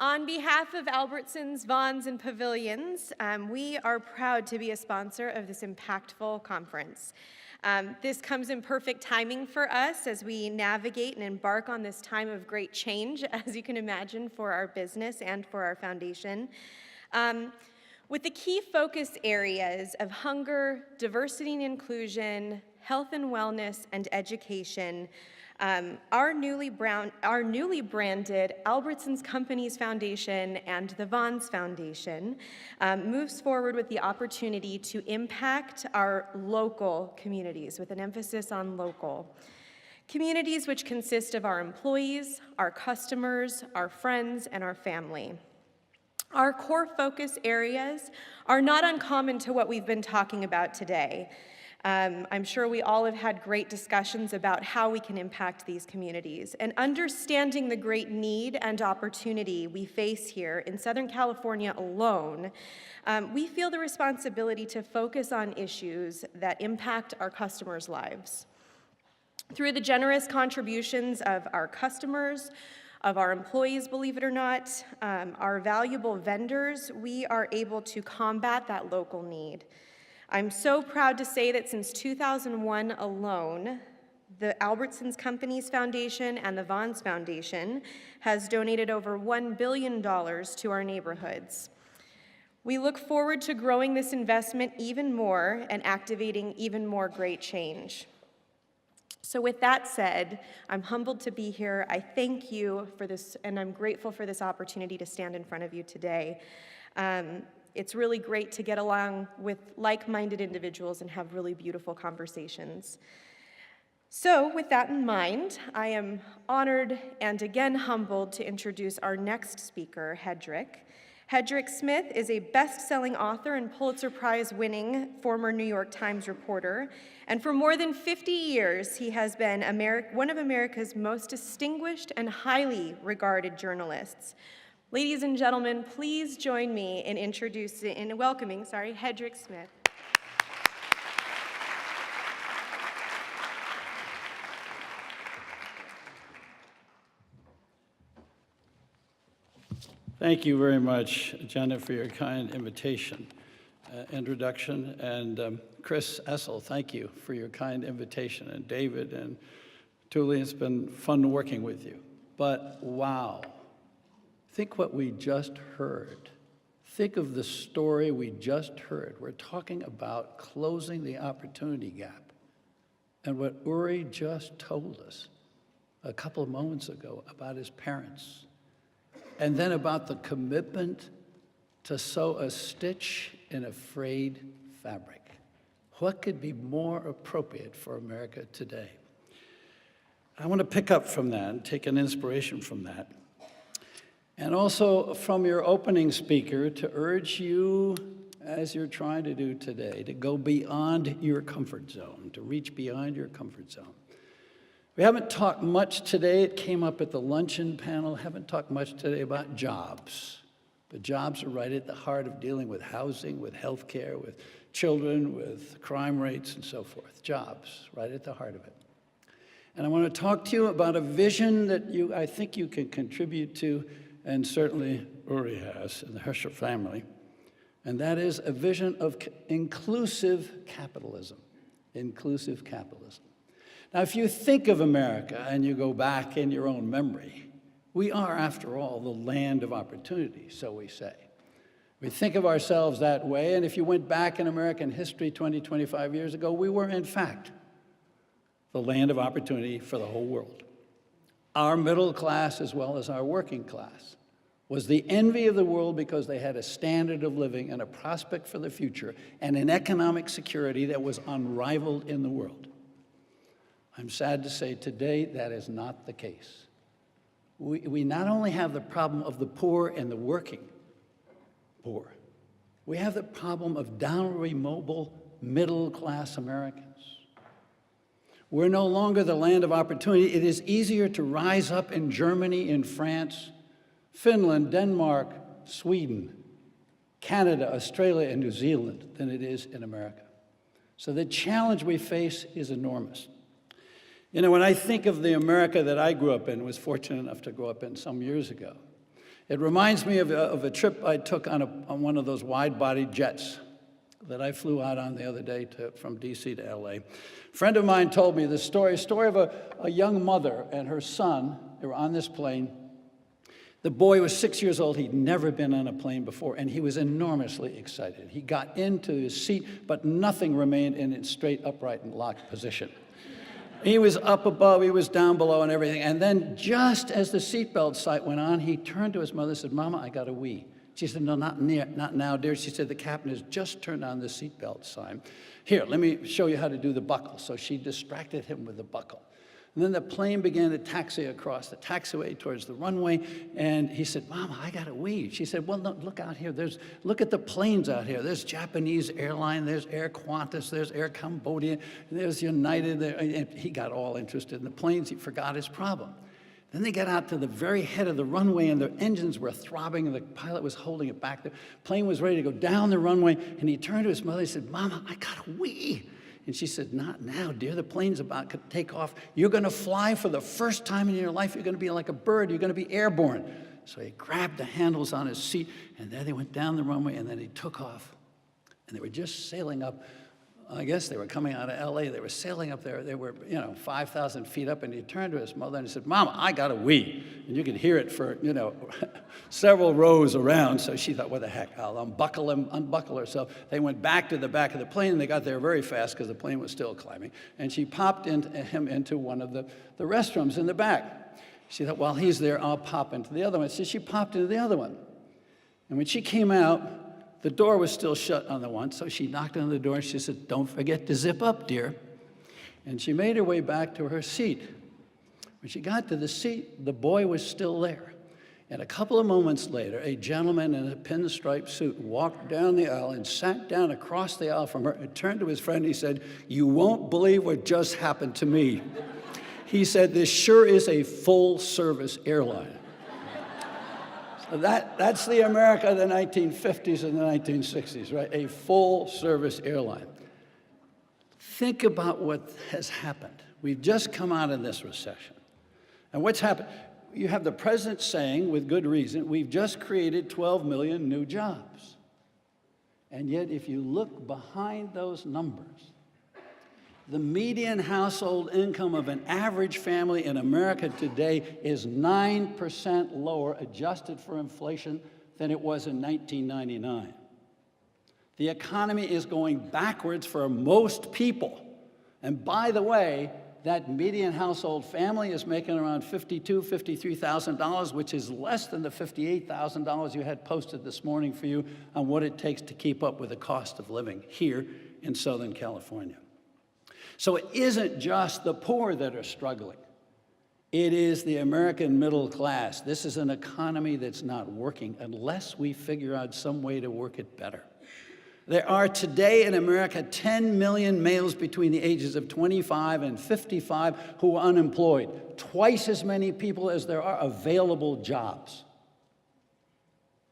On behalf of Albertsons, Vons, and Pavilions, we are proud to be a sponsor of this impactful conference. This comes in perfect timing for us as we navigate and embark on this time of great change, as you can imagine, for our business and for our foundation. With the key focus areas of hunger, diversity and inclusion, health and wellness, and education, our newly branded Albertsons Companies Foundation and the Vons Foundation moves forward with the opportunity to impact our local communities with an emphasis on local. Communities which consist of our employees, our customers, our friends, and our family. Our core focus areas are not uncommon to what we've been talking about today. I'm sure we all have had great discussions about how we can impact these communities. And understanding the great need and opportunity we face here in Southern California alone, we feel the responsibility to focus on issues that impact our customers' lives. Through the generous contributions of our customers, of our employees, believe it or not, our valuable vendors, we are able to combat that local need. I'm so proud to say that since 2001 alone, the Albertsons Companies Foundation and the Vons Foundation has donated over $1 billion to our neighborhoods. We look forward to growing this investment even more and activating even more great change. So with that said, I'm humbled to be here. I thank you for this, and I'm grateful for this opportunity to stand in front of you today. It's really great to get along with like-minded individuals and have really beautiful conversations. So with that in mind, I am honored and again humbled to introduce our next speaker, Hedrick. Hedrick Smith is a best-selling author and Pulitzer Prize-winning former New York Times reporter, and for more than 50 years, he has been one of America's most distinguished and highly regarded journalists. Ladies and gentlemen, please join me in welcoming Hedrick Smith. Thank you very much, Jenna, for your kind invitation, introduction, and Chris Essel, thank you for your kind invitation, and David and Julie, it's been fun working with you. But wow. Think what we just heard. Think of the story we just heard. We're talking about closing the opportunity gap. And what Uri just told us a couple of moments ago about his parents, and then about the commitment to sew a stitch in a frayed fabric. What could be more appropriate for America today? I want to pick up from that and take an inspiration from that. And also from your opening speaker to urge you, as you're trying to do today, to go beyond your comfort zone, to reach beyond your comfort zone. We haven't talked much today, it came up at the luncheon panel, haven't talked much today about jobs. But jobs are right at the heart of dealing with housing, with healthcare, with children, with crime rates, and so forth. Jobs, right at the heart of it. And I want to talk to you about a vision that I think you can contribute to, and certainly Uri has in the Herscher family, and that is a vision of inclusive capitalism. Inclusive capitalism. Now, if you think of America and you go back in your own memory, we are, after all, the land of opportunity, so we say. We think of ourselves that way, and if you went back in American history 20, 25 years ago, we were, in fact, the land of opportunity for the whole world. Our middle class, as well as our working class, was the envy of the world because they had a standard of living and a prospect for the future and an economic security that was unrivaled in the world. I'm sad to say today that is not the case. We not only have the problem of the poor and the working poor, we have the problem of downwardly mobile middle-class Americans. We're no longer the land of opportunity. It is easier to rise up in Germany, in France, Finland, Denmark, Sweden, Canada, Australia, and New Zealand than it is in America. So the challenge we face is enormous. You know, when I think of the America that I grew up in, was fortunate enough to grow up in some years ago, It reminds me of a trip I took on one of those wide-body jets that I flew out on the other day from D.C. to L.A. A friend of mine told me this story of a young mother and her son. They were on this plane. The boy was 6 years old. He'd never been on a plane before, and he was enormously excited. He got into his seat, but nothing remained in its straight, upright, and locked position. He was up above, he was down below, and everything. And then just as the seatbelt sight went on, he turned to his mother and said, "Mama, I got a wee." She said, "No, not now, dear." She said, "The captain has just turned on the seatbelt sign. Here, let me show you how to do the buckle." So she distracted him with the buckle. And then the plane began to taxi across the taxiway towards the runway, and he said, "Mama, I got a wee." She said, "Well, no, look out here. Look at the planes out here. There's Japanese Airline, there's Air Qantas, there's Air Cambodia, there's United." And he got all interested in the planes. He forgot his problem. Then they got out to the very head of the runway, and their engines were throbbing, and the pilot was holding it back. The plane was ready to go down the runway, and he turned to his mother and said, "Mama, I got a wee." And she said, "Not now, dear. The plane's about to take off. You're going to fly for the first time in your life. You're going to be like a bird. You're going to be airborne." So he grabbed the handles on his seat, and then they went down the runway, and then he took off. And they were just sailing up. I guess they were coming out of L.A. They were sailing up there. They were, 5,000 feet up, and he turned to his mother and he said, "Mama, I got a wee." And you could hear it for, several rows around. So she thought, what the heck, I'll unbuckle her. So they went back to the back of the plane, and they got there very fast because the plane was still climbing. And she popped him into one of the restrooms in the back. She thought, while he's there, I'll pop into the other one. So she popped into the other one. And when she came out, the door was still shut on the one, so she knocked on the door and she said, "Don't forget to zip up, dear." And she made her way back to her seat. When she got to the seat, the boy was still there. And a couple of moments later, a gentleman in a pinstripe suit walked down the aisle and sat down across the aisle from her and turned to his friend. He said, "You won't believe what just happened to me." He said, "This sure is a full-service airline." That's the America of the 1950s and the 1960s, right? A full-service airline. Think about what has happened. We've just come out of this recession. And what's happened? You have the president saying, with good reason, we've just created 12 million new jobs. And yet, if you look behind those numbers, the median household income of an average family in America today is 9% lower, adjusted for inflation, than it was in 1999. The economy is going backwards for most people. And by the way, that median household family is making around $52,000, $53,000, which is less than the $58,000 you had posted this morning for you on what it takes to keep up with the cost of living here in Southern California. So it isn't just the poor that are struggling. It is the American middle class. This is an economy that's not working unless we figure out some way to work it better. There are today in America 10 million males between the ages of 25 and 55 who are unemployed, twice as many people as there are available jobs.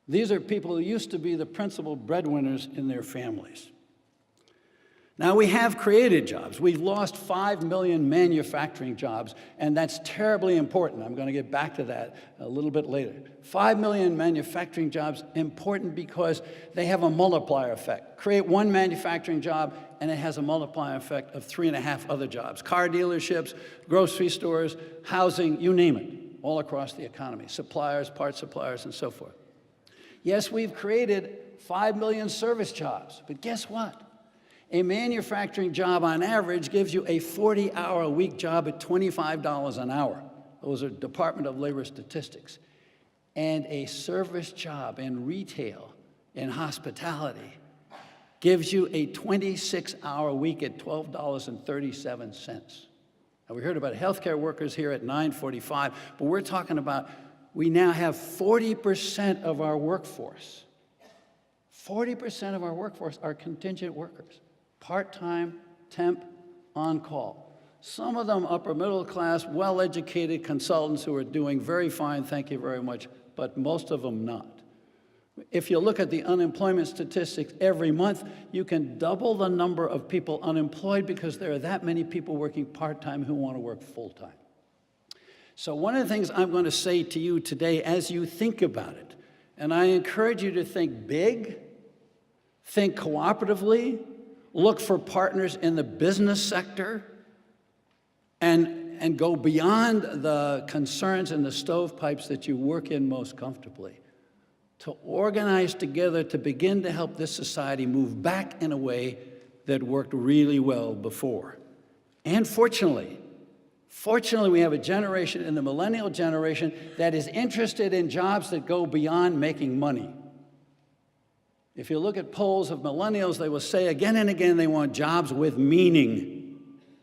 These are people who used to be the principal breadwinners in their families. Now, we have created jobs. We've lost 5 million manufacturing jobs, and that's terribly important. I'm going to get back to that a little bit later. 5 million manufacturing jobs, important because they have a multiplier effect. Create one manufacturing job, and it has a multiplier effect of 3.5 other jobs. Car dealerships, grocery stores, housing, you name it, all across the economy. Suppliers, parts suppliers, and so forth. Yes, we've created 5 million service jobs, but guess what? A manufacturing job on average gives you a 40-hour-a-week job at $25 an hour. Those are Department of Labor statistics. And a service job in retail, in hospitality, gives you a 26-hour-week at $12.37. Now, we heard about healthcare workers here at 9:45, but we're talking about we now have 40% of our workforce. 40% of our workforce are contingent workers. Part-time, temp, on-call. Some of them upper middle class, well-educated consultants who are doing very fine, thank you very much, but most of them not. If you look at the unemployment statistics every month, you can double the number of people unemployed because there are that many people working part-time who want to work full-time. So one of the things I'm going to say to you today as you think about it, and I encourage you to think big, think cooperatively, look for partners in the business sector, and go beyond the concerns and the stovepipes that you work in most comfortably, to organize together to begin to help this society move back in a way that worked really well before. And fortunately, we have a generation in the millennial generation that is interested in jobs that go beyond making money. If you look at polls of millennials, they will say again and again they want jobs with meaning,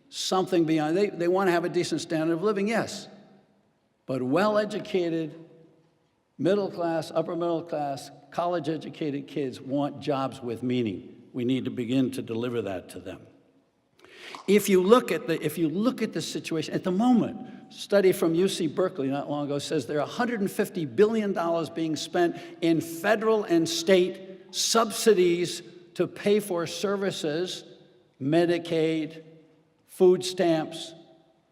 something beyond. They want to have a decent standard of living, yes, but well-educated, middle class, upper middle class, college-educated kids want jobs with meaning. We need to begin to deliver that to them. If you look at the situation at the moment, a study from UC Berkeley not long ago says there are $150 billion being spent in federal and state subsidies to pay for services, Medicaid, food stamps,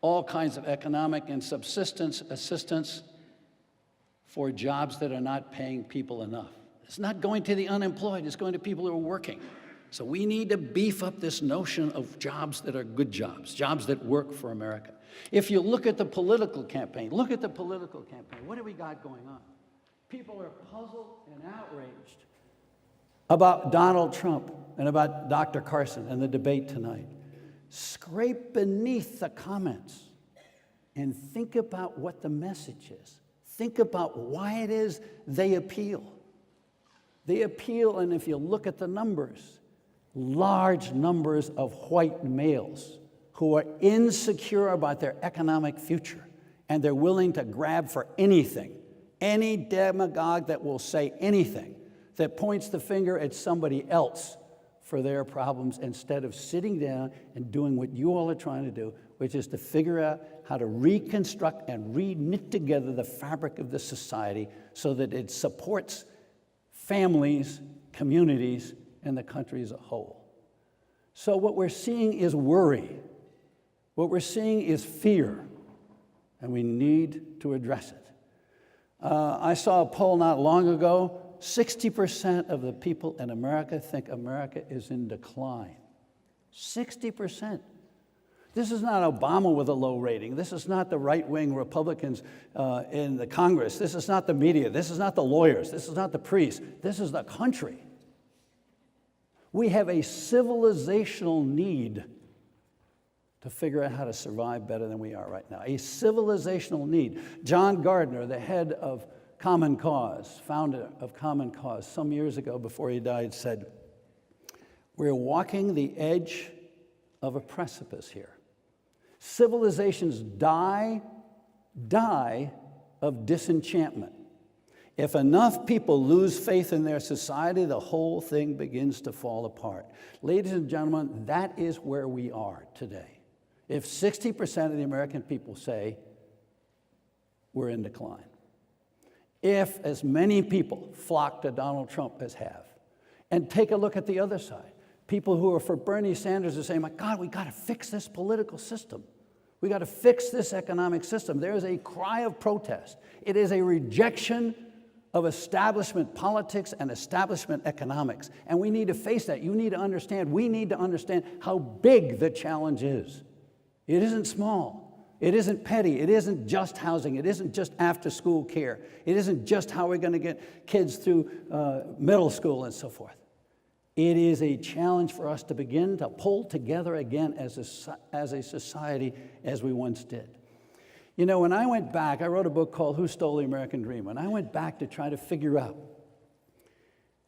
all kinds of economic and subsistence assistance for jobs that are not paying people enough. It's not going to the unemployed, it's going to people who are working. So we need to beef up this notion of jobs that are good jobs, jobs that work for America. If you look at the political campaign, what do we got going on? People are puzzled and outraged about Donald Trump and about Dr. Carson and the debate tonight. Scrape beneath the comments and think about what the message is. Think about why it is they appeal. They appeal, and if you look at the numbers, large numbers of white males who are insecure about their economic future, and they're willing to grab for anything, any demagogue that will say anything that points the finger at somebody else for their problems instead of sitting down and doing what you all are trying to do, which is to figure out how to reconstruct and re-knit together the fabric of the society so that it supports families, communities, and the country as a whole. So what we're seeing is worry. What we're seeing is fear, and we need to address it. I saw a poll not long ago. 60% of the people in America think America is in decline. 60%. This is not Obama with a low rating. This is not the right-wing Republicans in the Congress. This is not the media. This is not the lawyers. This is not the priests. This is the country. We have a civilizational need to figure out how to survive better than we are right now. A civilizational need. John Gardner, the head of Common Cause, founder of Common Cause, some years ago before he died, said, "We're walking the edge of a precipice here. Civilizations die of disenchantment. If enough people lose faith in their society, the whole thing begins to fall apart." Ladies and gentlemen, that is where we are today. If 60% of the American people say we're in decline, if as many people flock to Donald Trump as have, and take a look at the other side, people who are for Bernie Sanders are saying, my God, we got to fix this political system. We got to fix this economic system. There is a cry of protest. It is a rejection of establishment politics and establishment economics. And we need to face that. You need to understand, we need to understand how big the challenge is. It isn't small. It isn't petty. It isn't just housing. It isn't just after-school care. It isn't just how we're going to get kids through middle school and so forth. It is a challenge for us to begin to pull together again as a society as we once did. You know, when I went back, I wrote a book called Who Stole the American Dream? And I went back to try to figure out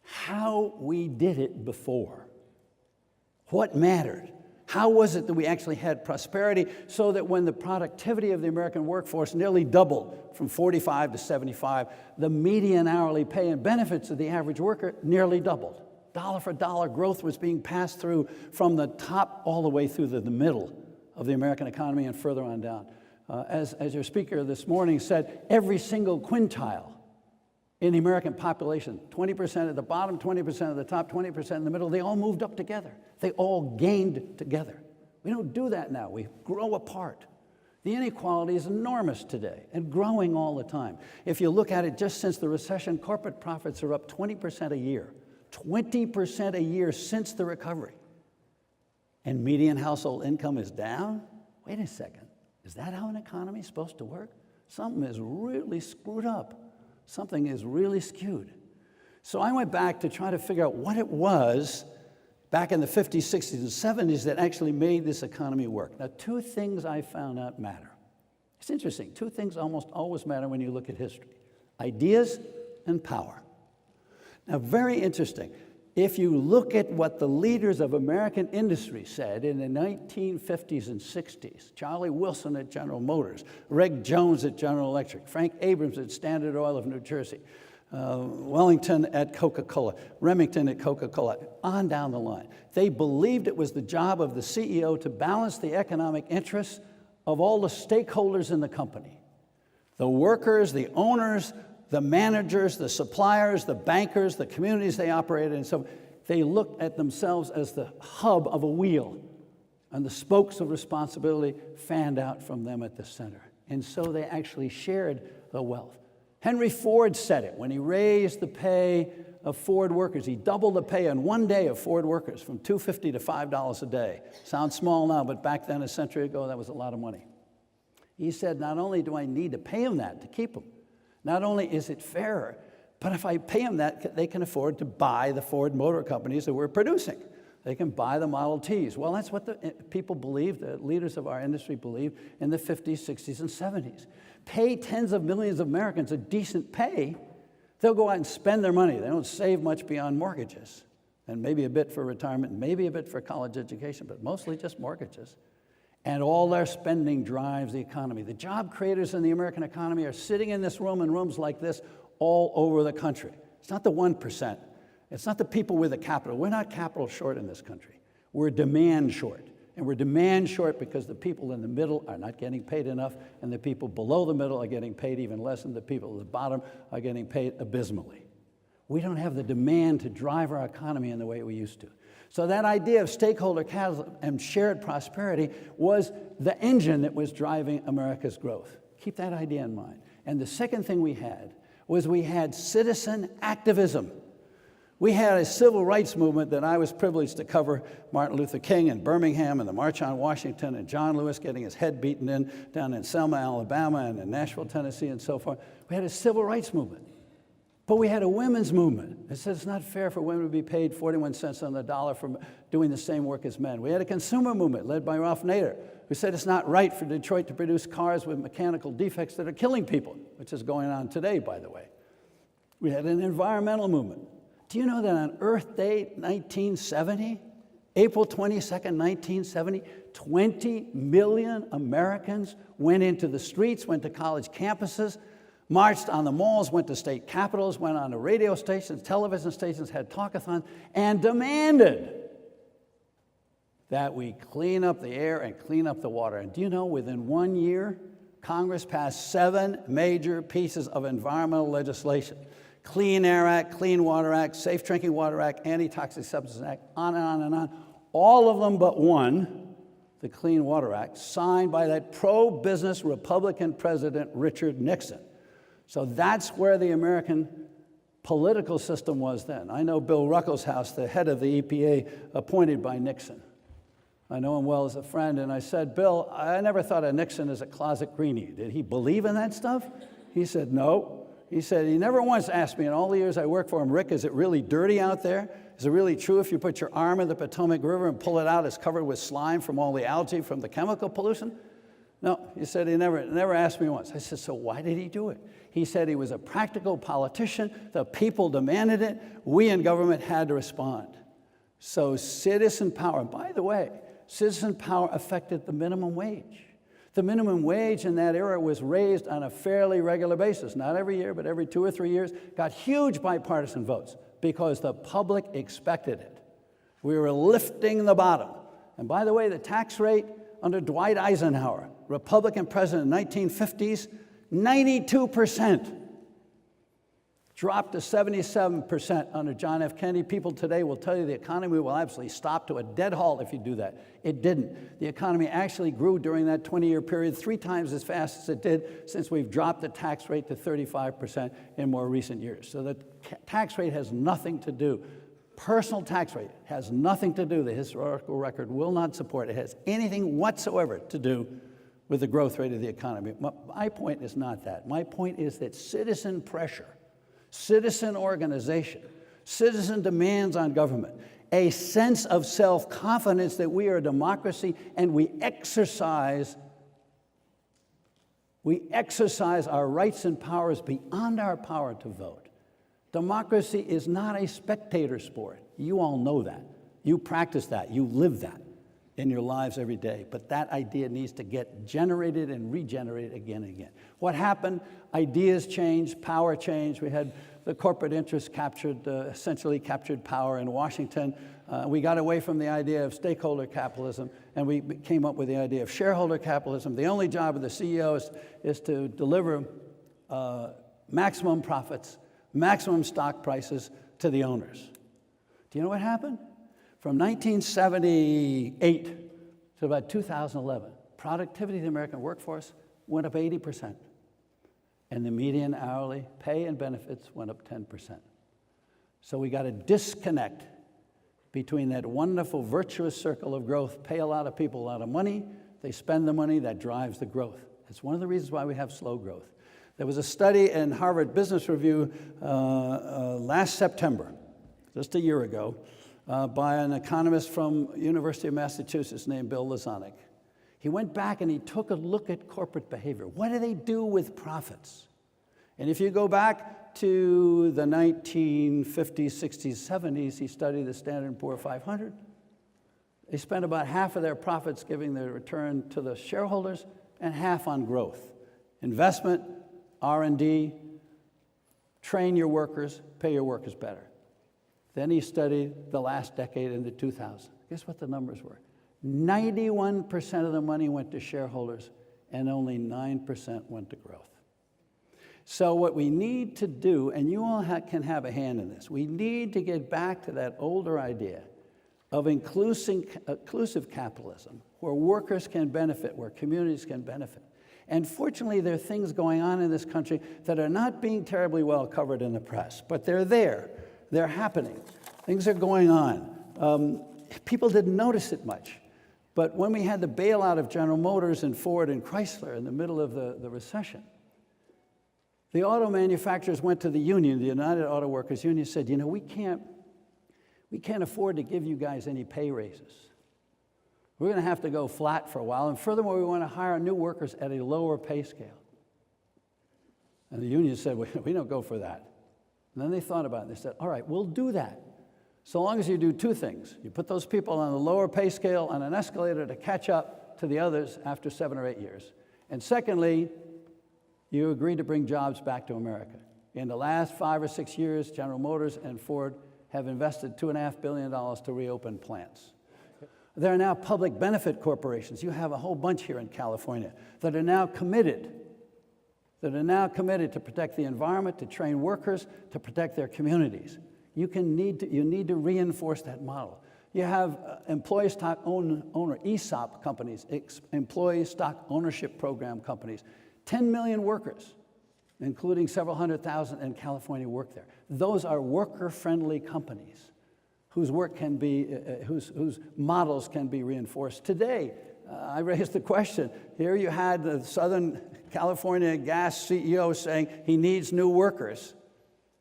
how we did it before. What mattered? How was it that we actually had prosperity so that when the productivity of the American workforce nearly doubled from 45 to 75, the median hourly pay and benefits of the average worker nearly doubled. Dollar for dollar growth was being passed through from the top all the way through the middle of the American economy and further on down. As your speaker this morning said, every single quintile in the American population, 20% at the bottom, 20% at the top, 20% in the middle, they all moved up together. They all gained together. We don't do that now. We grow apart. The inequality is enormous today and growing all the time. If you look at it, just since the recession, corporate profits are up 20% a year. 20% a year since the recovery. And median household income is down? Wait a second. Is that how an economy is supposed to work? Something is really screwed up. Something is really skewed. So I went back to try to figure out what it was back in the 50s, 60s, and 70s that actually made this economy work. Now, two things I found out matter. It's interesting. Two things almost always matter when you look at history: ideas and power. Now, very interesting. If you look at what the leaders of American industry said in the 1950s and 60s, Charlie Wilson at General Motors, Reg Jones at General Electric, Frank Abrams at Standard Oil of New Jersey, Wellington at Coca-Cola, Remington at Coca-Cola, on down the line. They believed it was the job of the CEO to balance the economic interests of all the stakeholders in the company: the workers, the owners, the managers, the suppliers, the bankers, the communities they operated in. So they looked at themselves as the hub of a wheel, and the spokes of responsibility fanned out from them at the center. And so they actually shared the wealth. Henry Ford said it when he raised the pay of Ford workers. He doubled the pay in one day of Ford workers from $2.50 to $5 a day. Sounds small now, but back then, a century ago, that was a lot of money. He said, not only do I need to pay them that to keep them, not only is it fairer, but if I pay them that, they can afford to buy the Ford Motor Companies that we're producing. They can buy the Model Ts. Well, that's what the people believed, the leaders of our industry believed in the 50s, 60s, and 70s. Pay tens of millions of Americans a decent pay, they'll go out and spend their money. They don't save much beyond mortgages, and maybe a bit for retirement, maybe a bit for college education, but mostly just mortgages. And all their spending drives the economy. The job creators in the American economy are sitting in this room in rooms like this all over the country. It's not the 1%. It's not the people with the capital. We're not capital short in this country. We're demand short. And we're demand short because the people in the middle are not getting paid enough, and the people below the middle are getting paid even less, and the people at the bottom are getting paid abysmally. We don't have the demand to drive our economy in the way we used to. So that idea of stakeholder capitalism and shared prosperity was the engine that was driving America's growth. Keep that idea in mind. And the second thing we had citizen activism. We had a civil rights movement that I was privileged to cover: Martin Luther King in Birmingham, and the March on Washington, and John Lewis getting his head beaten in down in Selma, Alabama, and in Nashville, Tennessee, and so forth. We had a civil rights movement. But we had a women's movement that said it's not fair for women to be paid 41 cents on the dollar for doing the same work as men. We had a consumer movement led by Ralph Nader, who said it's not right for Detroit to produce cars with mechanical defects that are killing people, which is going on today, by the way. We had an environmental movement. Do you know that on Earth Day 1970, April 22nd, 1970, 20 million Americans went into the streets, went to college campuses, marched on the malls, went to state capitals, went on to radio stations, television stations, had talkathons, and demanded that we clean up the air and clean up the water. And do you know, within 1 year, Congress passed 7 major pieces of environmental legislation: Clean Air Act, Clean Water Act, Safe Drinking Water Act, Anti-Toxic Substances Act, on and on and on. All of them but one, the Clean Water Act, signed by that pro-business Republican President Richard Nixon. So that's where the American political system was then. I know Bill Ruckelshaus, the head of the EPA, appointed by Nixon. I know him well as a friend, and I said, Bill, I never thought of Nixon as a closet greenie. Did he believe in that stuff? He said, no. He said, he never once asked me in all the years I worked for him, Rick, is it really dirty out there? Is it really true if you put your arm in the Potomac River and pull it out, it's covered with slime from all the algae from the chemical pollution? No, he said he never asked me once. I said, so why did he do it? He said he was a practical politician. The people demanded it. We in government had to respond. So citizen power, by the way, citizen power affected the minimum wage. The minimum wage in that era was raised on a fairly regular basis, not every year, but every 2 or 3 years, got huge bipartisan votes because the public expected it. We were lifting the bottom. And by the way, the tax rate under Dwight Eisenhower, Republican president in the 1950s, 92%. dropped to 77% under John F. Kennedy. People today will tell you the economy will absolutely stop to a dead halt if you do that. It didn't. The economy actually grew during that 20-year period 3 times as fast as it did since we've dropped the tax rate to 35% in more recent years. So the tax rate has nothing to do. Personal tax rate has nothing to do. The historical record will not support it. It has anything whatsoever to do with the growth rate of the economy. My point is not that. My point is that citizen pressure, citizen organization, citizen demands on government, a sense of self-confidence that we are a democracy and we exercise our rights and powers beyond our power to vote. Democracy is not a spectator sport. You all know that. You practice that. You live that in your lives every day. But that idea needs to get generated and regenerated again and again. What happened? Ideas changed, power changed. We had the corporate interests essentially captured power in Washington. We got away from the idea of stakeholder capitalism, and we came up with the idea of shareholder capitalism. The only job of the CEO is to deliver maximum profits, maximum stock prices to the owners. Do you know what happened? From 1978 to about 2011, productivity of the American workforce went up 80%. And the median hourly pay and benefits went up 10%. So we got a disconnect between that wonderful virtuous circle of growth. Pay a lot of people a lot of money, they spend the money, that drives the growth. That's one of the reasons why we have slow growth. There was a study in Harvard Business Review last September, just a year ago, by an economist from University of Massachusetts named Bill Lazonick. He went back and he took a look at corporate behavior. What do they do with profits? And if you go back to the 1950s, 60s, 70s, he studied the Standard & Poor's 500. They spent about half of their profits giving their return to the shareholders and half on growth. Investment, R&D, train your workers, pay your workers better. Then he studied the last decade into 2000. Guess what the numbers were? 91% of the money went to shareholders and only 9% went to growth. So what we need to do, and you all can have a hand in this, we need to get back to that older idea of inclusive capitalism, where workers can benefit, where communities can benefit. And fortunately, there are things going on in this country that are not being terribly well covered in the press, but they're there. They're happening. Things are going on. People didn't notice it much. But when we had the bailout of General Motors and Ford and Chrysler in the middle of the recession, the auto manufacturers went to the union, the United Auto Workers Union, said, you know, we can't afford to give you guys any pay raises. We're going to have to go flat for a while. And furthermore, we want to hire new workers at a lower pay scale. And the union said, we don't go for that. And then they thought about it. And they said, all right, we'll do that. So long as you do 2 things. You put those people on the lower pay scale on an escalator to catch up to the others after 7 or 8 years. And secondly, you agree to bring jobs back to America. In the last 5 or 6 years, General Motors and Ford have invested $2.5 billion to reopen plants. There are now public benefit corporations. You have a whole bunch here in California that are now committed to protect the environment, to train workers, to protect their communities. You need to reinforce that model. You have employee stock owner ESOP companies, employee stock ownership program companies. 10 million workers, including several 100,000 in California, work there. Those are worker-friendly companies whose work can be, whose models can be reinforced. Today, I raised the question. Here you had the Southern California gas CEO saying he needs new workers,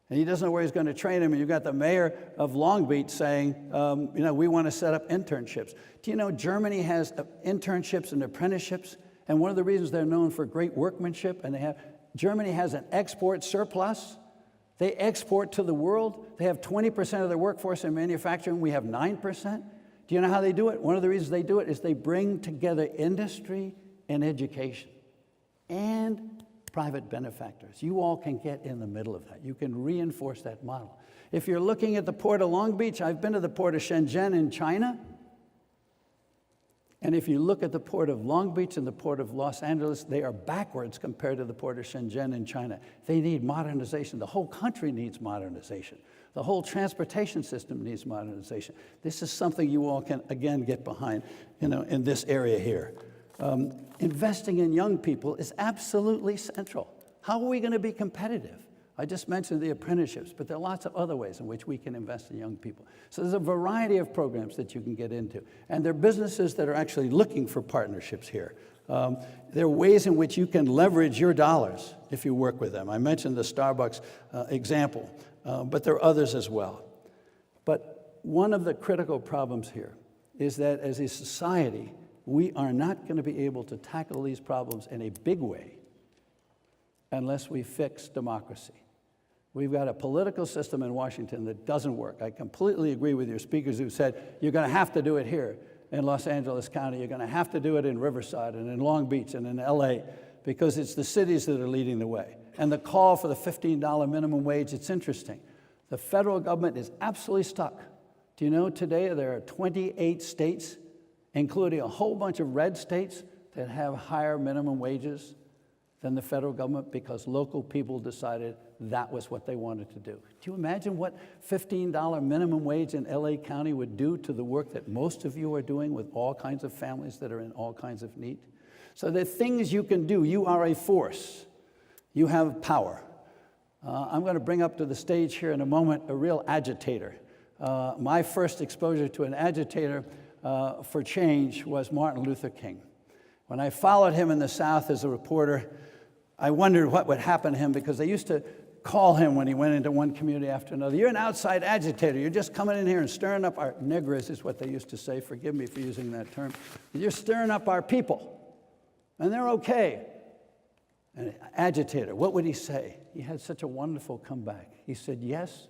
and he doesn't know where he's going to train them. And you've got the mayor of Long Beach saying, we want to set up internships. Do you know Germany has internships and apprenticeships? And one of the reasons they're known for great workmanship, and Germany has an export surplus. They export to the world. They have 20% of their workforce in manufacturing. We have 9%. Do you know how they do it? One of the reasons they do it is they bring together industry and education and private benefactors. You all can get in the middle of that. You can reinforce that model. If you're looking at the port of Long Beach, I've been to the port of Shenzhen in China, And if you look at the port of Long Beach and the port of Los Angeles, they are backwards compared to the port of Shenzhen in China. They need modernization. The whole country needs modernization. The whole transportation system needs modernization. This is something you all can, again, get behind, in this area here. Investing in young people is absolutely central. How are we going to be competitive? I just mentioned the apprenticeships, but there are lots of other ways in which we can invest in young people. So there's a variety of programs that you can get into. And there are businesses that are actually looking for partnerships here. There are ways in which you can leverage your dollars if you work with them. I mentioned the Starbucks example, but there are others as well. But one of the critical problems here is that as a society, we are not going to be able to tackle these problems in a big way unless we fix democracy. We've got a political system in Washington that doesn't work. I completely agree with your speakers who said, you're going to have to do it here in Los Angeles County. You're going to have to do it in Riverside and in Long Beach and in LA, because it's the cities that are leading the way. And the call for the $15 minimum wage, it's interesting. The federal government is absolutely stuck. Do you know today there are 28 states, including a whole bunch of red states, that have higher minimum wages than the federal government because local people decided that was what they wanted to do. Do you imagine what $15 minimum wage in LA County would do to the work that most of you are doing with all kinds of families that are in all kinds of need? So there are things you can do. You are a force. You have power. I'm going to bring up to the stage here in a moment a real agitator. My first exposure to an agitator for change was Martin Luther King. When I followed him in the South as a reporter, I wondered what would happen to him, because they used to call him when he went into one community after another, you're an outside agitator. You're just coming in here and stirring up our negras, is what they used to say. Forgive me for using that term. You're stirring up our people, and they're okay. An agitator, what would he say? He had such a wonderful comeback. He said, yes.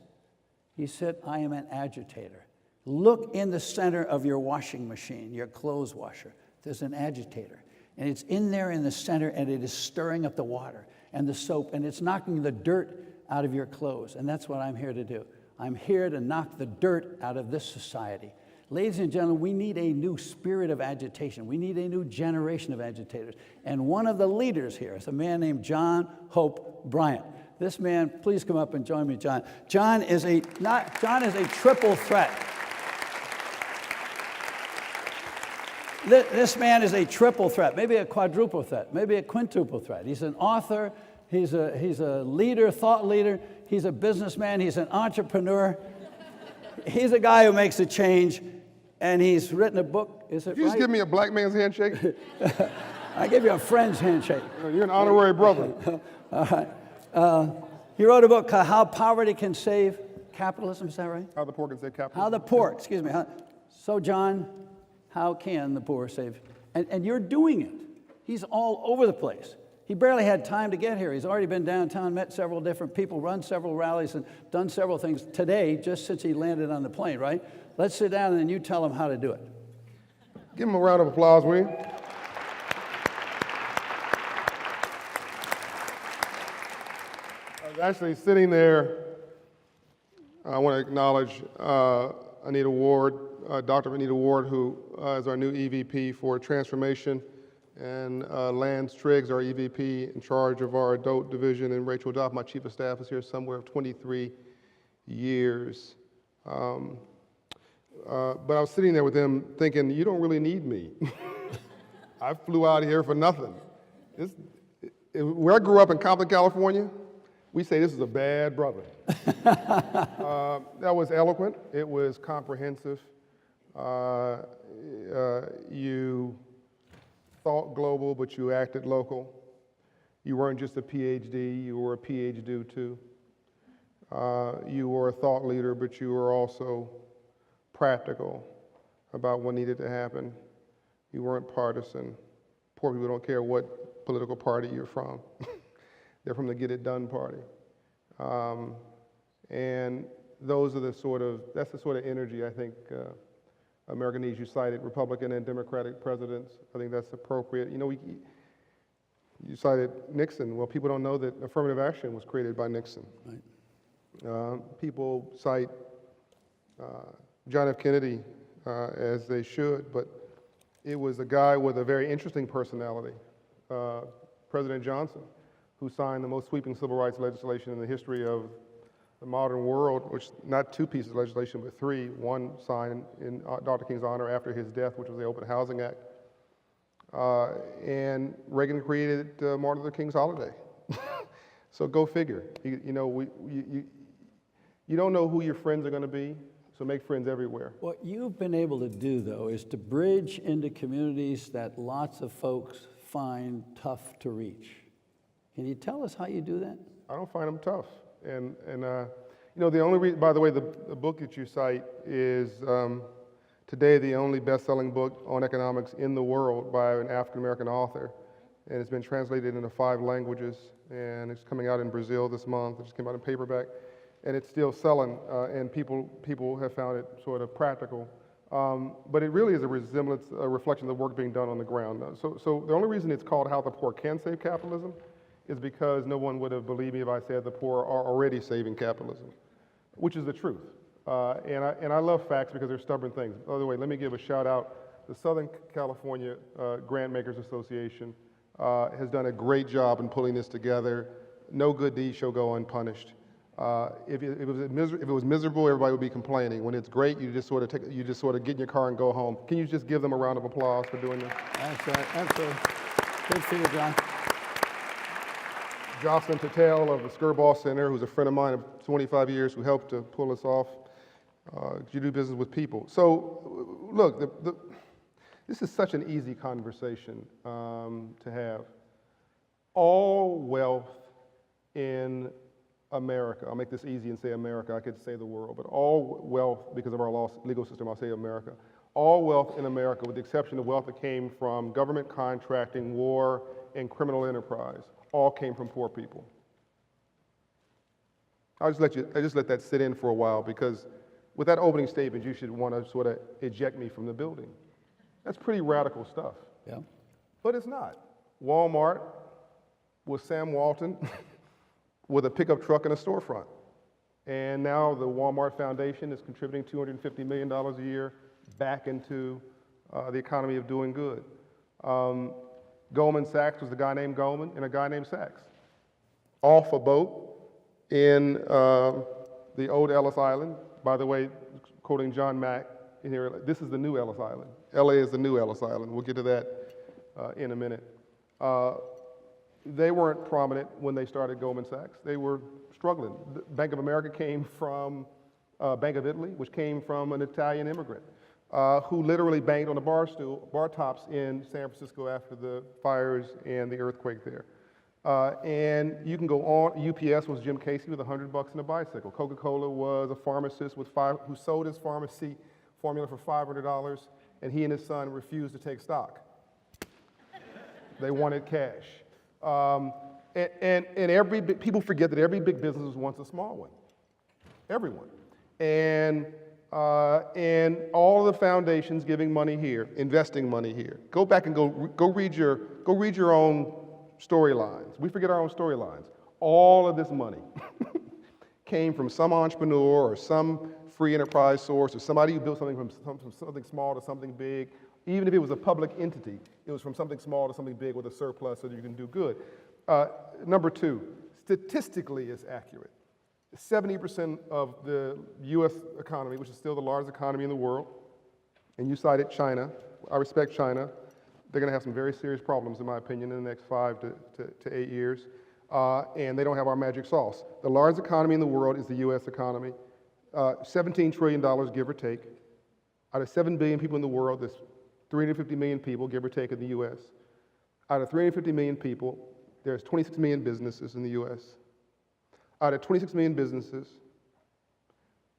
He said, I am an agitator. Look in the center of your washing machine, your clothes washer. There's an agitator. And it's in there in the center, and it is stirring up the water and the soap, and it's knocking the dirt out of your clothes. And that's what I'm here to do. I'm here to knock the dirt out of this society. Ladies and gentlemen, we need a new spirit of agitation. We need a new generation of agitators. And one of the leaders here is a man named John Hope Bryant. This man, please come up and join me, John. John is a triple threat. This man is a triple threat, maybe a quadruple threat, maybe a quintuple threat. He's an author, he's a leader, thought leader, he's a businessman, he's an entrepreneur. He's a guy who makes a change, and he's written a book. Is it right? You just give me a black man's handshake? I give you a friend's handshake. You're an honorary brother. All right. He wrote a book called How Poverty Can Save Capitalism, is that right? How the poor can save capitalism. How the poor, excuse me. So, John, how can the poor save? And you're doing it. He's all over the place. He barely had time to get here. He's already been downtown, met several different people, run several rallies, and done several things today just since he landed on the plane, right? Let's sit down and then you tell him how to do it. Give him a round of applause, will you? I was actually sitting there. I want to acknowledge Anita Ward, Dr. Anita Ward, who is our new EVP for Transformation, and Lance Triggs, our EVP in charge of our adult division, and Rachel Duff, my chief of staff, is here somewhere of 23 years. But I was sitting there with them thinking, you don't really need me. I flew out here for nothing. Where I grew up in Compton, California, we say this is a bad brother. That was eloquent. It was comprehensive. You thought global, but you acted local. You weren't just a PhD, you were a PhD too. You were a thought leader, but you were also practical about what needed to happen. You weren't partisan. Poor people don't care what political party you're from. They're from the Get It Done party. And those are that's the sort of energy I think America needs. You cited Republican and Democratic presidents. I think that's appropriate. You know, you cited Nixon. Well, people don't know that affirmative action was created by Nixon. Right. People cite John F. Kennedy as they should, but It was a guy with a very interesting personality, President Johnson, who signed the most sweeping civil rights legislation in the history of the modern world, which not 2 pieces of legislation, but 3. One signed in Dr. King's honor after his death, which was the Open Housing Act. And Reagan created Martin Luther King's holiday. So go figure. You don't know who your friends are going to be, so make friends everywhere. What you've been able to do, though, is to bridge into communities that lots of folks find tough to reach. Can you tell us how you do that? I don't find them tough. And the only reason, by the way, the book that you cite is today the only best-selling book on economics in the world by an African-American author. And it's been translated into 5 languages, and it's coming out in Brazil this month. It just came out in paperback, and it's still selling, and people have found it sort of practical. But it really is a reflection of the work being done on the ground. So the only reason it's called How the Poor Can Save Capitalism is because no one would have believed me if I said the poor are already saving capitalism, which is the truth. And I love facts because they're stubborn things. By the way, let me give a shout out. The Southern California Grant Makers Association has done a great job in pulling this together. No good deed shall go unpunished. If it was miserable, everybody would be complaining. When it's great, you just sort of get in your car and go home. Can you just give them a round of applause for doing this? That's right. Absolutely. Good to see you, John. Jocelyn Patel of the Skirball Center, who's a friend of mine of 25 years, who helped to pull us off. You do business with people. So, look, this is such an easy conversation to have. All wealth in America, I'll make this easy and say America, I could say the world, but all wealth, because of our legal system, I'll say America. All wealth in America, with the exception of wealth that came from government contracting, war, and criminal enterprise, all came from poor people. I just let that sit in for a while, because with that opening statement, you should want to sort of eject me from the building. That's pretty radical stuff. Yeah. But it's not. Walmart was Sam Walton with a pickup truck and a storefront. And now the Walmart Foundation is contributing $250 million a year back into the economy of doing good. Goldman Sachs was a guy named Goldman and a guy named Sachs. Off a boat in the old Ellis Island. By the way, quoting John Mack in here, this is the new Ellis Island. LA is the new Ellis Island. We'll get to that in a minute. They weren't prominent when they started Goldman Sachs. They were struggling. Bank of America came from Bank of Italy, which came from an Italian immigrant who literally banged on the bar tops in San Francisco after the fires and the earthquake there. And you can go on. UPS was Jim Casey with $100 in a bicycle. Coca-Cola was a pharmacist who sold his pharmacy formula for $500, and he and his son refused to take stock. They wanted cash. And people forget that every big business was once a small one. Everyone. And all of the foundations giving money here, investing money here. Go back and go read your own storylines. We forget our own storylines. All of this money came from some entrepreneur or some free enterprise source or somebody who built something from something small to something big. Even if it was a public entity, it was from something small to something big with a surplus so that you can do good. Number 2, statistically it's accurate. 70% of the US economy, which is still the largest economy in the world, and you cited China. I respect China. They're going to have some very serious problems, in my opinion, in the next 5 to 8 years. And they don't have our magic sauce. The largest economy in the world is the US economy. $17 trillion, give or take. Out of 7 billion people in the world, there's 350 million people, give or take, in the US. Out of 350 million people, there's 26 million businesses in the US. Out of 26 million businesses,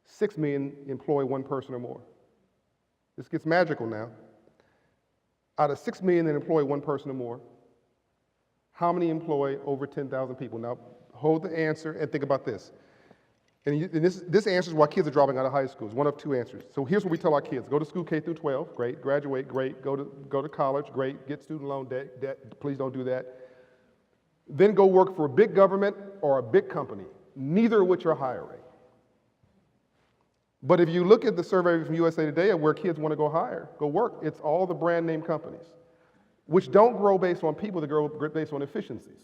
6 million employ one person or more. This gets magical now. Out of 6 million that employ one person or more, how many employ over 10,000 people? Now, hold the answer and think about this. And this answers why kids are dropping out of high school. It's one of 2 answers. So here's what we tell our kids. Go to school K through 12, great. Graduate, great. Go to college, great. Get student loan debt, please don't do that. Then go work for a big government or a big company, neither of which are hiring. But if you look at the survey from USA Today of where kids want to go work, it's all the brand name companies, which don't grow based on people, they grow based on efficiencies.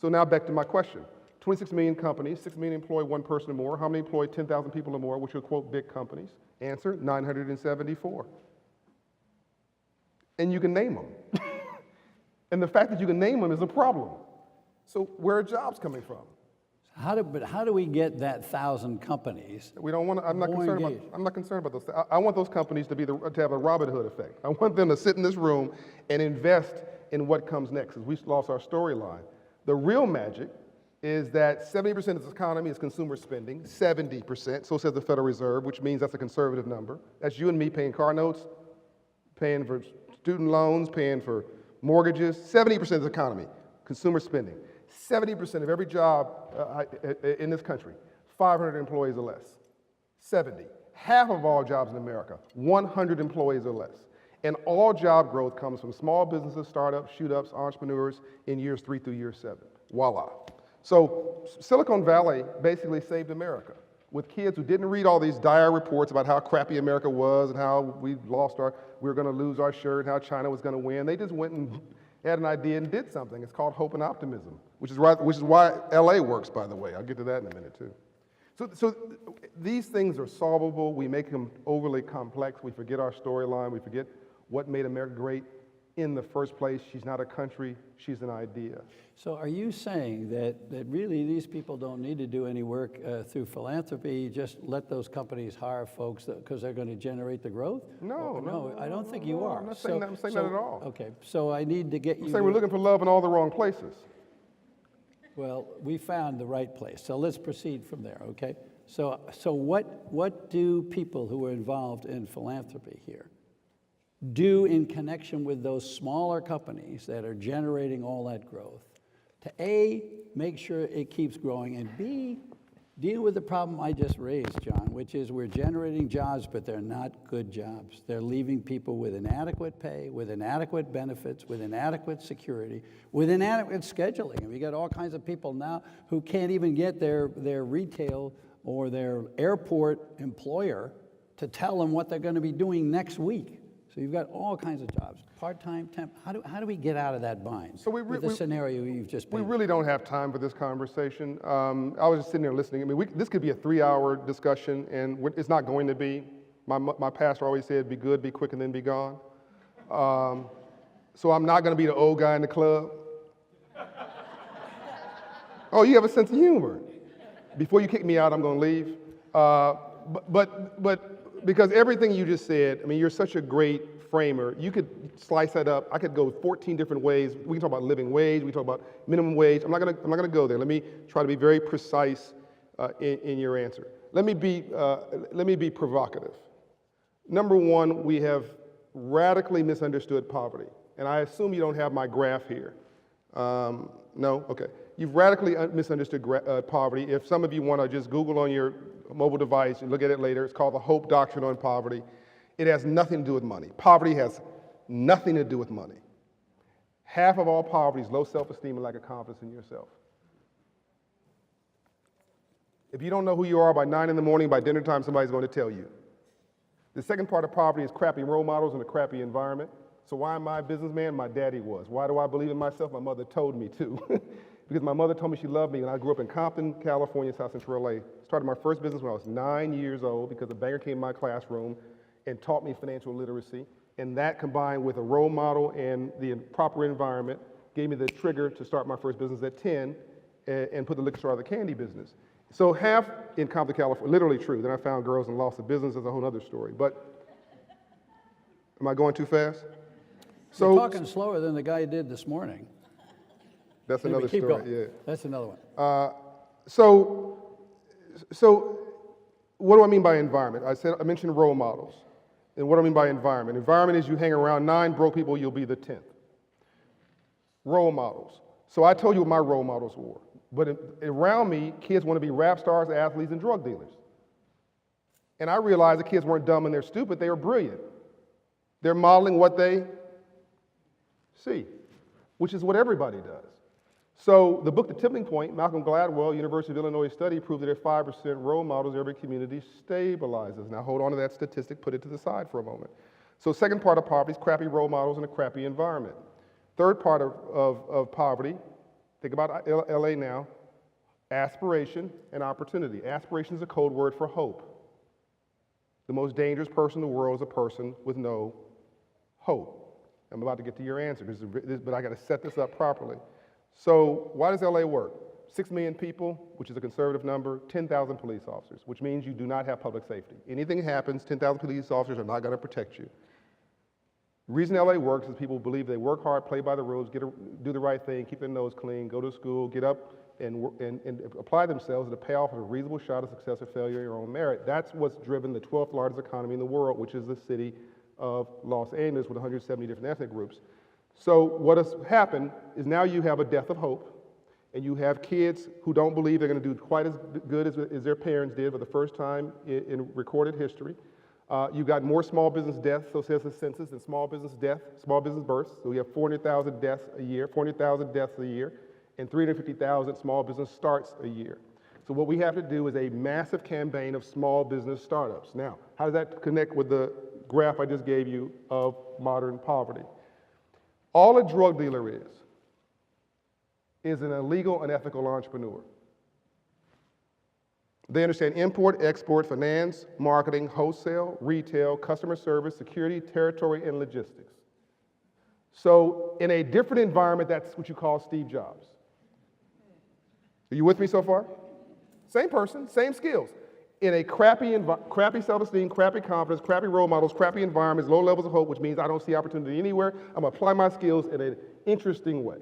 So now back to my question. 26 million companies, 6 million employ one person or more. How many employ 10,000 people or more, which are, quote, big companies? Answer, 974. And you can name them. And the fact that you can name them is a problem. So where are jobs coming from? How do we get that 1,000 companies? We don't want to, I'm not more concerned engaged? about, I'm not concerned about those. I want those companies to have a Robin Hood effect. I want them to sit in this room and invest in what comes next, because we lost our storyline. The real magic is that 70% of this economy is consumer spending, 70%, so says the Federal Reserve, which means that's a conservative number. That's you and me paying car notes, paying for student loans, paying for mortgages. 70% of the economy, consumer spending. 70% of every job in this country, 500 employees or less. 70. Half of all jobs in America, 100 employees or less. And all job growth comes from small businesses, startups, shoot-ups, entrepreneurs in years 3 through year 7. Voila. So Silicon Valley basically saved America with kids who didn't read all these dire reports about how crappy America was and how we were going to lose our shirt, how China was going to win. They just went and had an idea and did something. It's called hope and optimism, which is why LA works, by the way. I'll get to that in a minute, too. So these things are solvable. We make them overly complex. We forget our storyline. We forget what made America great in the first place. She's not a country. She's an idea. So are you saying that really these people don't need to do any work through philanthropy, just let those companies hire folks because they're going to generate the growth? No, I don't think you are. I'm not saying that at all. Okay, so I need to get you... I'm saying we're looking for love in all the wrong places. Well, we found the right place, so let's proceed from there, okay? So what do people who are involved in philanthropy here do in connection with those smaller companies that are generating all that growth to A, make sure it keeps growing, and B, deal with the problem I just raised, John, which is we're generating jobs, but they're not good jobs. They're leaving people with inadequate pay, with inadequate benefits, with inadequate security, with inadequate scheduling. And we got all kinds of people now who can't even get their retail or their airport employer to tell them what they're going to be doing next week. So you've got all kinds of jobs, part-time, temp. How do we get out of that bind with the scenario you've just painted? We really don't have time for this conversation. I was just sitting there listening. I mean, this could be a 3-hour discussion, and it's not going to be. My pastor always said, be good, be quick, and then be gone. So I'm not going to be the old guy in the club. Oh, you have a sense of humor. Before you kick me out, I'm going to leave. But because everything you just said, I mean, you're such a great framer. You could slice that up. I could go 14 different ways. We can talk about living wage. We can talk about minimum wage. I'm not gonna go there. Let me try to be very precise in your answer. Let me be provocative. Number one, we have radically misunderstood poverty, and I assume you don't have my graph here. No? Okay. You've radically misunderstood poverty. If some of you want to just Google on your mobile device and look at it later, it's called the Hope Doctrine on Poverty. It has nothing to do with money. Poverty has nothing to do with money. Half of all poverty is low self-esteem and lack of confidence in yourself. If you don't know who you are by 9 in the morning, by dinner time, somebody's going to tell you. The second part of poverty is crappy role models and a crappy environment. So why am I a businessman? My daddy was. Why do I believe in myself? My mother told me to. Because my mother told me she loved me when I grew up in Compton, California, South Central LA. Started my first business when I was 9 years old because a banker came in my classroom and taught me financial literacy. And that combined with a role model and the proper environment gave me the trigger to start my first business at 10 and put the liquor store out of the candy business. So half in Compton, California, literally true. Then I found girls and lost the business. That's a whole other story. But am I going too fast? So you're talking slower than the guy did this morning. That's Anyway, another keep story, going. yeah. That's another one. So what do I mean by environment? I mentioned role models. And what do I mean by environment? Environment is you hang around 9 broke people, you'll be the 10th. Role models. So I told you what my role models were. But around me, kids want to be rap stars, athletes, and drug dealers. And I realized the kids weren't dumb and they're stupid, they were brilliant. They're modeling what they see, which is what everybody does. So the book, The Tipping Point, Malcolm Gladwell, University of Illinois study proved that at 5% role models, every community stabilizes. Now hold on to that statistic, put it to the side for a moment. So second part of poverty is crappy role models in a crappy environment. Third part of poverty, think about LA now, aspiration and opportunity. Aspiration is a code word for hope. The most dangerous person in the world is a person with no hope. I'm about to get to your answer, but I got to set this up properly. So why does LA work? 6 million people, which is a conservative number, 10,000 police officers, which means you do not have public safety. Anything happens, 10,000 police officers are not going to protect you. The reason LA works is people believe they work hard, play by the rules, do the right thing, keep their nose clean, go to school, get up and apply themselves to pay off a reasonable shot of success or failure in your own merit. That's what's driven the 12th largest economy in the world, which is the city of Los Angeles with 170 different ethnic groups. So what has happened is now you have a death of hope, and you have kids who don't believe they're going to do quite as good as their parents did for the first time in recorded history. You've got more small business deaths, so says the census, than small business births. So we have 400,000 deaths a year, and 350,000 small business starts a year. So what we have to do is a massive campaign of small business startups. Now, how does that connect with the graph I just gave you of modern poverty? All a drug dealer is an illegal, unethical entrepreneur. They understand import, export, finance, marketing, wholesale, retail, customer service, security, territory, and logistics. So in a different environment, that's what you call Steve Jobs. Are you with me so far? Same person, same skills. In a crappy self-esteem, crappy confidence, crappy role models, crappy environments, low levels of hope, which means I don't see opportunity anywhere, I'm gonna apply my skills in an interesting way.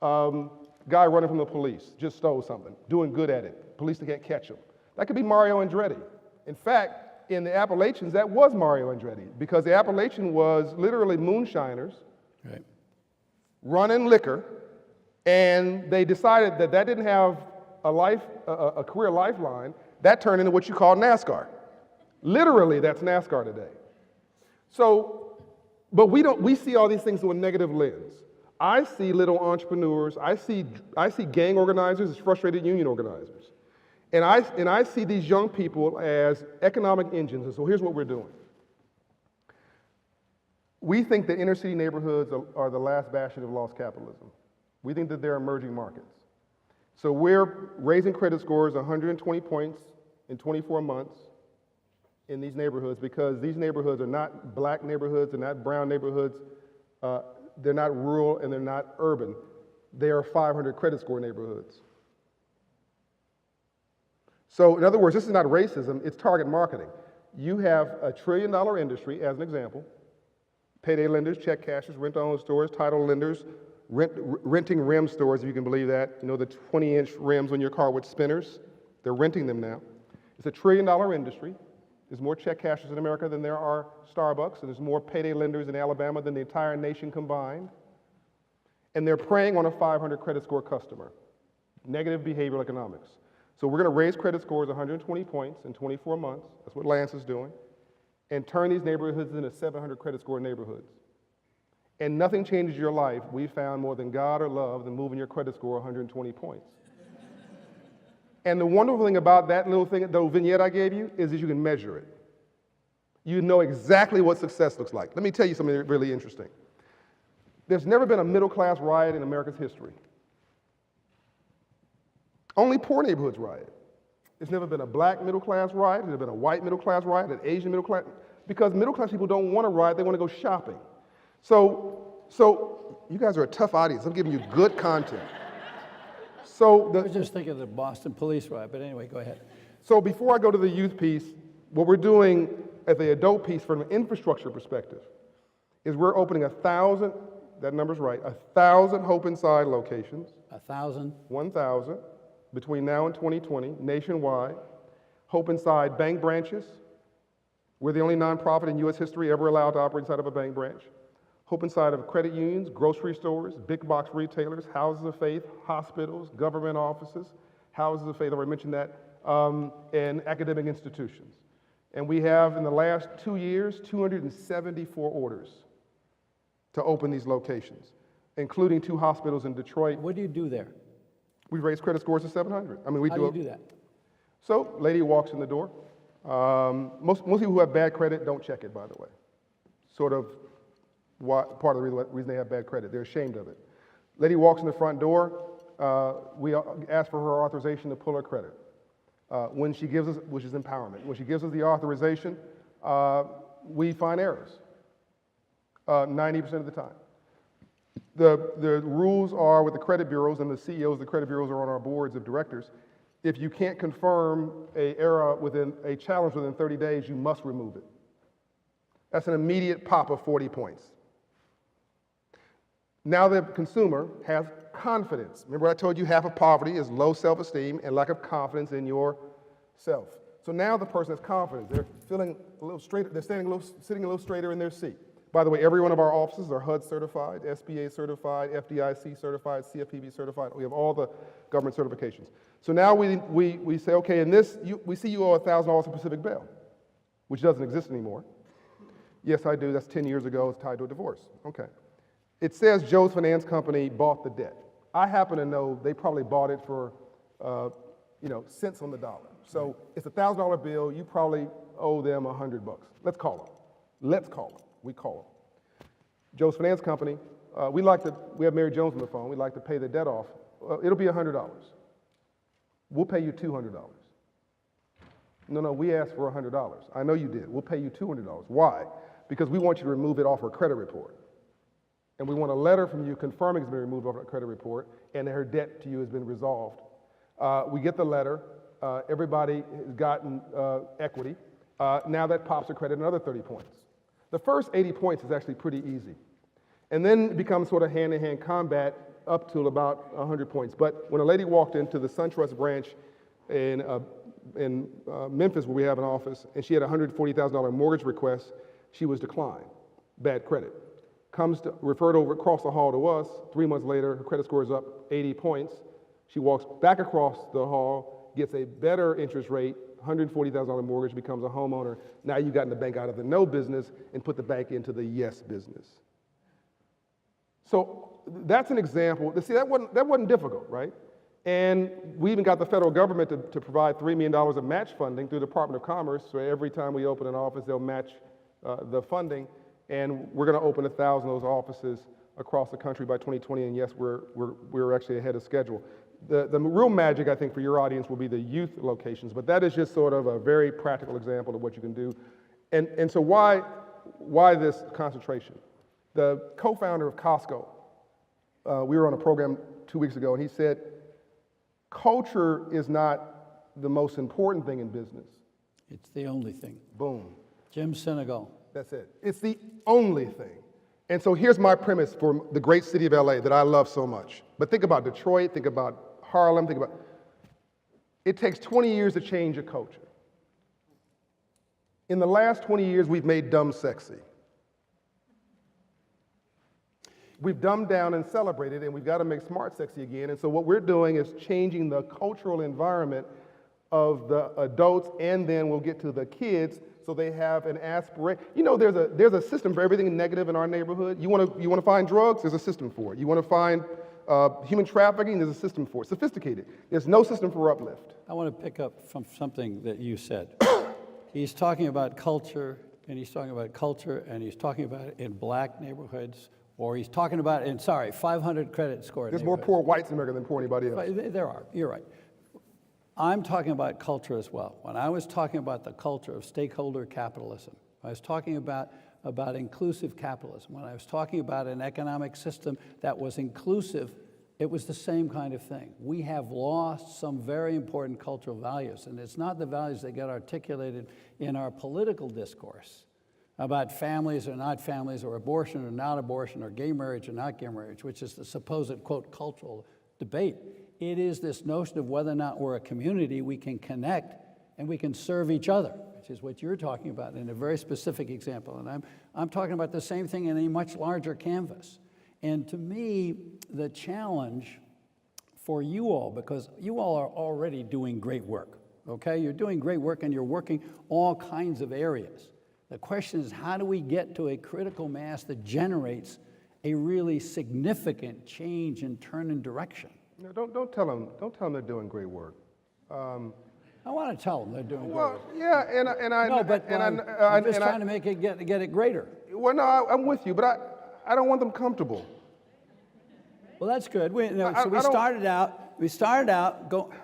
Guy running from the police, just stole something, doing good at it. Police can't catch him. That could be Mario Andretti. In fact, in the Appalachians, that was Mario Andretti, because the Appalachian was literally moonshiners, right, running liquor, and they decided that that didn't have a career lifeline. That turned into what you call NASCAR. Literally, that's NASCAR today. So, but we see all these things through a negative lens. I see little entrepreneurs, I see gang organizers as frustrated union organizers. And I see these young people as economic engines, and so here's what we're doing. We think that inner city neighborhoods are the last bastion of lost capitalism. We think that they're emerging markets. So we're raising credit scores 120 points in 24 months in these neighborhoods, because these neighborhoods are not black neighborhoods, they're not brown neighborhoods, they're not rural, and they're not urban. They are 500 credit score neighborhoods. So in other words, this is not racism, it's target marketing. You have a $1 trillion industry, as an example, payday lenders, check cashers, rent-to-own stores, title lenders, renting rim stores, if you can believe that. You know, the 20-inch rims on your car with spinners, they're renting them now. It's a $1 trillion industry. There's more check cashers in America than there are Starbucks, and there's more payday lenders in Alabama than the entire nation combined. And they're preying on a 500 credit score customer. Negative behavioral economics. So we're going to raise credit scores 120 points in 24 months. That's what Lance is doing. And turn these neighborhoods into 700 credit score neighborhoods. And nothing changes your life, we found, more than God or love than moving your credit score 120 points. And the wonderful thing about that little vignette I gave you is that you can measure it. You know exactly what success looks like. Let me tell you something really interesting. There's never been a middle-class riot in America's history. Only poor neighborhoods riot. There's never been a black middle-class riot, there's never been a white middle-class riot, an Asian middle-class, because middle-class people don't want to riot, they want to go shopping. So you guys are a tough audience. I'm giving you good content. I was just thinking of the Boston police riot, but anyway, go ahead. So before I go to the youth piece, what we're doing at the adult piece from an infrastructure perspective is we're opening 1,000, that number's right, 1,000 Hope Inside locations. 1,000? 1,000 between now and 2020, nationwide. Hope Inside bank branches. We're the only nonprofit in U.S. history ever allowed to operate inside of a bank branch. Hope inside of credit unions, grocery stores, big box retailers, houses of faith, hospitals, government offices, houses of faith, I already mentioned that, and academic institutions. And we have, in the last 2 years, 274 orders to open these locations. including 2 hospitals in Detroit. What do you do there? We raise credit scores to 700. I mean, we How do do it. you do that? So, lady walks in the door. Most people who have bad credit don't check it, by the way. Sort of part of the reason they have bad credit. They're ashamed of it. Lady walks in the front door. We ask for her authorization to pull her credit. When she gives us, which is empowerment, when she gives us the authorization, we find errors 90% of the time. The rules are with the credit bureaus, and the CEOs of the credit bureaus are on our boards of directors. If you can't confirm a challenge within 30 days, you must remove it. That's an immediate pop of 40 points. Now the consumer has confidence. Remember I told you half of poverty is low self-esteem and lack of confidence in yourself. So now the person has confidence. They're feeling a little straighter, they're sitting a little straighter in their seat. By the way, every one of our offices are HUD certified, SBA certified, FDIC certified, CFPB certified. We have all the government certifications. So now we say, okay, in this, we see you owe $1,000 for Pacific Bail, which doesn't exist anymore. Yes, I do. That's 10 years ago. It's tied to a divorce. Okay. It says Joe's Finance Company bought the debt. I happen to know they probably bought it for, cents on the dollar. So it's a $1,000 bill. You probably owe them $100. Let's call them. We call them. Joe's Finance Company. We have Mary Jones on the phone. We'd like to pay the debt off. It'll be $100. We'll pay you $200. No, we asked for $100. I know you did. We'll pay you $200. Why? Because we want you to remove it off her credit report. And we want a letter from you confirming it's been removed off her credit report and that her debt to you has been resolved. We get the letter. Everybody has gotten equity. Now that pops her credit another 30 points. The first 80 points is actually pretty easy. And then it becomes sort of hand-to-hand combat up to about 100 points. But when a lady walked into the SunTrust branch in Memphis, where we have an office, and she had a $140,000 mortgage request, she was declined, bad credit. Referred over across the hall to us. 3 months later, her credit score is up 80 points. She walks back across the hall, gets a better interest rate, $140,000 mortgage, becomes a homeowner. Now you've gotten the bank out of the no business and put the bank into the yes business. So that's an example. See, that wasn't difficult, right? And we even got the federal government to provide $3 million of match funding through the Department of Commerce. So every time we open an office, they'll match the funding. And we're going to open 1,000 of those offices across the country by 2020. And yes, we're actually ahead of schedule. The real magic, I think, for your audience will be the youth locations. But that is just sort of a very practical example of what you can do. And so why this concentration? The co-founder of Costco, we were on a program 2 weeks ago, and he said, culture is not the most important thing in business. It's the only thing. Boom. Jim Sinegal. That's it. It's the only thing. And so here's my premise for the great city of LA that I love so much. But think about Detroit, think about Harlem, it takes 20 years to change a culture. In the last 20 years, we've made dumb sexy. We've dumbed down and celebrated, and we've got to make smart sexy again. And so what we're doing is changing the cultural environment of the adults, and then we'll get to the kids so they have an aspiration. You know, there's a system for everything negative in our neighborhood. You want to find drugs? There's a system for it. You want to find human trafficking? There's a system for it. Sophisticated. There's no system for uplift. I want to pick up from something that you said. He's talking about culture, and he's talking about it in black neighborhoods, or he's talking about, 500 credit score. There's more poor whites in America than poor anybody else. There are. You're right. I'm talking about culture as well. When I was talking about the culture of stakeholder capitalism, I was talking about inclusive capitalism. When I was talking about an economic system that was inclusive, it was the same kind of thing. We have lost some very important cultural values, and it's not the values that get articulated in our political discourse about families or not families, or abortion or not abortion, or gay marriage or not gay marriage, which is the supposed, quote, cultural debate. It is this notion of whether or not we're a community, we can connect and we can serve each other, which is what you're talking about in a very specific example. And I'm talking about the same thing in a much larger canvas. And to me, the challenge for you all, because you all are already doing great work, okay? You're doing great work and you're working all kinds of areas. The question is, how do we get to a critical mass that generates a really significant change and turn in direction. No, don't tell them they're doing great work. I want to tell them they're doing great Well, work. yeah, and I No, but I'm just trying to make it get it greater. Well, no, I'm with you, but I don't want them comfortable. Well, that's good. We I started out.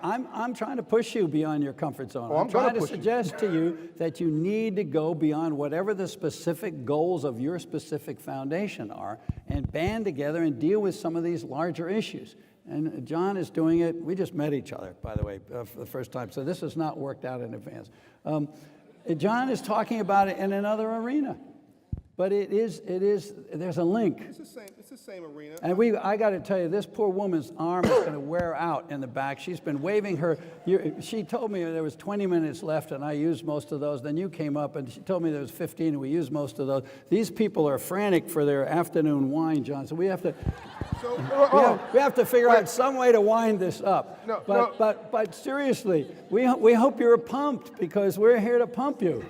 I'm trying to push you beyond your comfort zone. I'm trying to push you. suggest to you that you need to go beyond whatever the specific goals of your specific foundation are, and band together and deal with some of these larger issues. And John is doing it. We just met each other, by the way, for the first time. So this has not worked out in advance. John is talking about it in another arena. But there's a link. It's the same arena. And I got to tell you, this poor woman's arm is going to wear out in the back. She's been waving her. She told me there was 20 minutes left, and I used most of those. Then you came up, and she told me there was 15, and we used most of those. These people are frantic for their afternoon wine, John. So we have to. We have to figure out some way to wind this up. But seriously, we hope you're pumped, because we're here to pump you.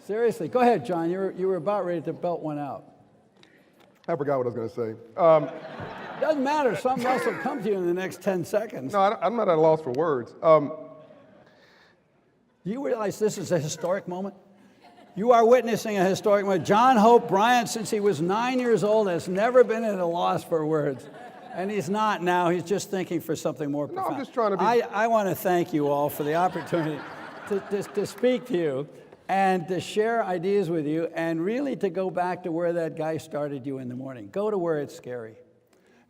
Seriously, go ahead, John. You were about ready to belt one out. I forgot what I was going to say. Doesn't matter. Something else will come to you in the next 10 seconds. No, I'm not at a loss for words. Do you realize this is a historic moment? You are witnessing a historic moment. John Hope Bryant, since he was 9 years old, has never been at a loss for words. And he's not now. He's just thinking for something more profound. I'm just trying to be... I want to thank you all for the opportunity to speak to you and to share ideas with you, and really to go back to where that guy started you in the morning. Go to where it's scary.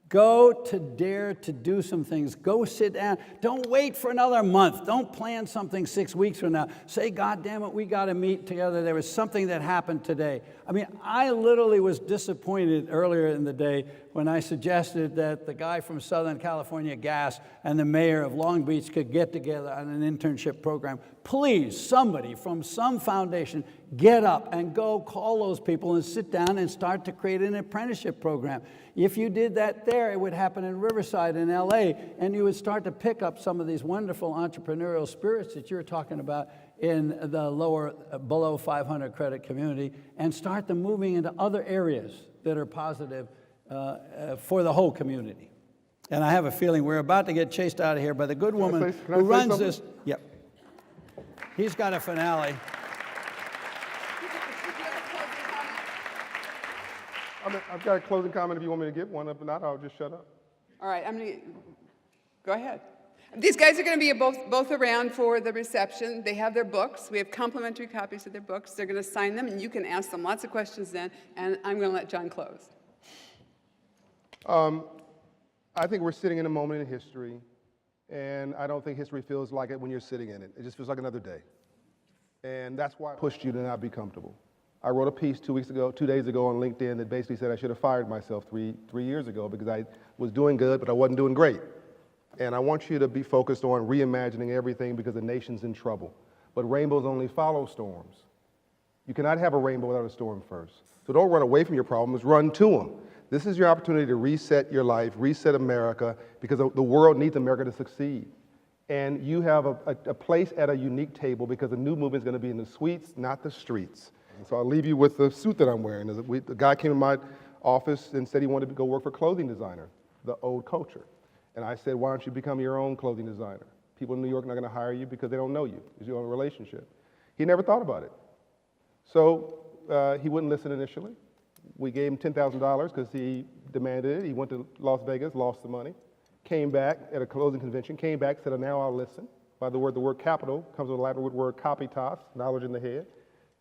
Go to dare to do some things. Go sit down. Don't wait for another month. Don't plan something 6 weeks from now. Say, God damn it, we got to meet together. There was something that happened today. I mean, I literally was disappointed earlier in the day when I suggested that the guy from Southern California Gas and the mayor of Long Beach could get together on an internship program. Please, somebody from some foundation, get up and go call those people and sit down and start to create an apprenticeship program. If you did that there, it would happen in Riverside in LA, and you would start to pick up some of these wonderful entrepreneurial spirits that you're talking about in the lower, below 500 credit community, and start them moving into other areas that are positive for the whole community. And I have a feeling we're about to get chased out of here by the good woman who runs this. Yep. He's got a finale. I've got a closing comment if you want me to give one. If not, I'll just shut up. All right, I'm going to go ahead. These guys are going to be both around for the reception. They have their books. We have complimentary copies of their books. They're going to sign them, and you can ask them lots of questions then, and I'm going to let John close. I think we're sitting in a moment in history, and I don't think history feels like it when you're sitting in it. It just feels like another day. And that's why I pushed you to not be comfortable. I wrote a piece 2 days ago on LinkedIn that basically said I should have fired myself three years ago because I was doing good, but I wasn't doing great. And I want you to be focused on reimagining everything because the nation's in trouble. But rainbows only follow storms. You cannot have a rainbow without a storm first. So don't run away from your problems, run to them. This is your opportunity to reset your life, reset America, because the world needs America to succeed. And you have a place at a unique table because the new movement is going to be in the suites, not the streets. And so I'll leave you with the suit that I'm wearing. The guy came in my office and said he wanted to go work for a clothing designer, the old culture. And I said, why don't you become your own clothing designer? People in New York are not going to hire you because they don't know you. It's your own relationship. He never thought about it. So he wouldn't listen initially. We gave him $10,000 because he demanded it. He went to Las Vegas, lost the money, came back at a closing convention, came back, said, now I'll listen. By the word capital comes with the Latin word capitas, knowledge in the head.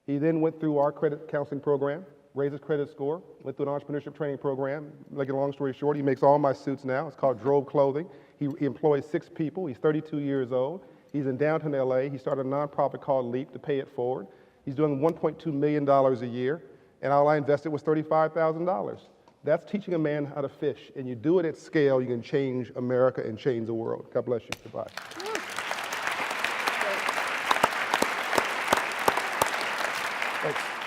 He then went through our credit counseling program, raised his credit score, went through an entrepreneurship training program. Making a long story short, he makes all my suits now. It's called Drove Clothing. He employs 6 people. He's 32 years old. He's in downtown LA. He started a nonprofit called LEAP to pay it forward. He's doing $1.2 million a year, and all I invested was $35,000. That's teaching a man how to fish, and you do it at scale, you can change America and change the world. God bless you. Goodbye. Thanks.